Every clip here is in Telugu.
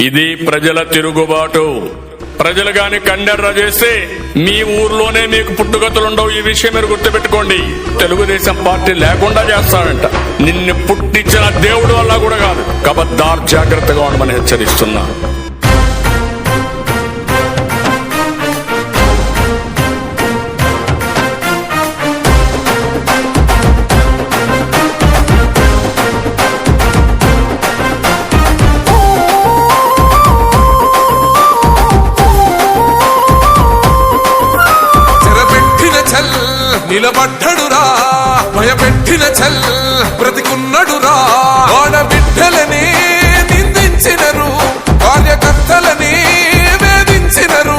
ఇది ప్రజల తిరుగుబాటు. ప్రజలు గాని కండెర్ర చేస్తే మీ ఊర్లోనే మీకు పుట్టుగతులుండవు. ఈ విషయం మీరు గుర్తుపెట్టుకోండి. తెలుగుదేశం పార్టీ లేకుండా చేస్తాడంట. నిన్ను పుట్టించిన దేవుడు వల్ల కూడా కాదు. కబద్దార్, జాగ్రత్తగా ఉండమని హెచ్చరిస్తున్నా. నిలబడ్డడురా భయపెట్టిన చల్ బ్రతికున్నడురా. ఆడబిడ్డలని నిందించినరు, కార్యకర్తలని వేధించినరు.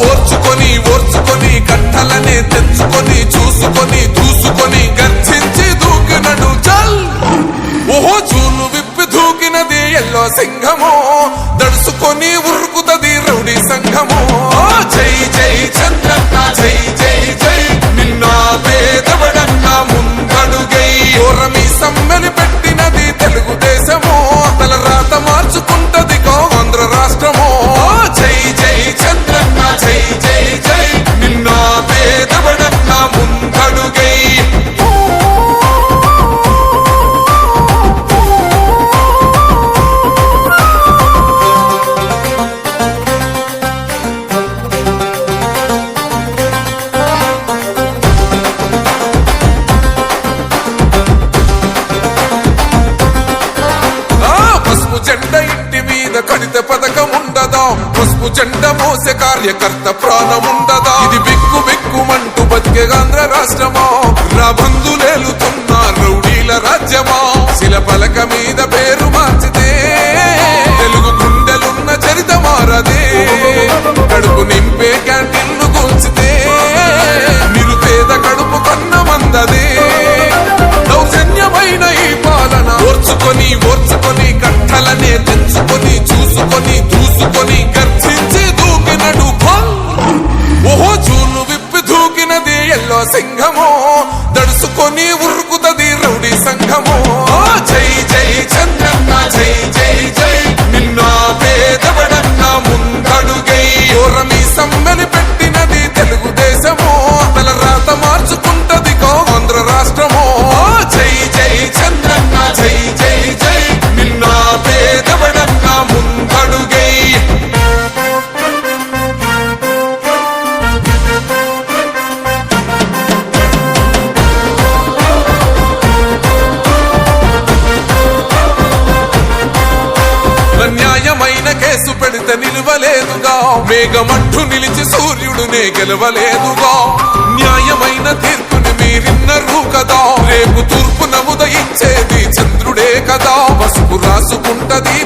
ఓర్చుకొని ఓర్చుకొని కట్టలనే తెచ్చుకొని చూసుకొని దూసుకొని గర్జించి దూకినడు చల్. ఓహో చూలు విప్పి దూకినది ఎల్లో సింహము, దడుసుకొని ఉరుకుతది రౌడీ సంఘము. జై జై చంద్రన్న జై జై జై, పేదవడన్నా ముందడుగై. ఓరమి సమ్మెని పెట్టినది తెలుగుదేశము, తల రాత మార్చుకుంటది ఆంధ్ర రాష్ట్రము. జై జై చంద్రన్న జై జై జై, నిన్న పేదవడన్నా ముందడుగై. జెండా ఇంటి మీద కడిత పథకం ఉండదా? పసుపు జెండా మోసే కార్యకర్త ప్రాణముండదా? ఇది బిక్కు బిక్కుమంటూ బతికే ఆంధ్ర రాష్ట్రమా? రాబందులేలుతున్న రౌడీల రాజ్యమా? శిల పలక మీద పేరు మార్చితే తెలుగు గుండెలున్న చరిత మారదే. కడుపు నింపే క్యాంటీన్లు కూల్చితే నిరుపేద కడుపు కన్న మందదే. దౌర్జన్యమైన ఈ పాలన ఓర్చుకొని ఓర్చుకొని కట్టలనే తెచ్చుకొని చూసుకొని దూసుకొని గర్జించి దూకినడు. ఓహో చూలు విప్పి దూకినది ఎల్లో సింహము, దడుసుకొని ఉరుకుతది రౌడీ సంఘము. జై జై చంద్రన్న జై జై జై, నిన్న పేదవడన్న ముందడుగై. ఓరమి సమ్మెని పెట్టినది తెలుగుదేశము, తల రాత మార్చుకుంటది ఆంధ్ర రాష్ట్రము. జై జై చంద్రన్న జై జై జై, నిన్న పేదవడన్న ముందడుగై. న్యాయమైన కేసు పెడితే నిలువలేదుగా, మేఘమట్టు నిలిచి సూర్యుడునే గెలవలేదుగా. న్యాయమైన తీర్పుని మీరిన్నరు కదా, రేపు తూర్పు నముదయించేది చంద్రుడే కదా. పసుపు రాసుకుంటది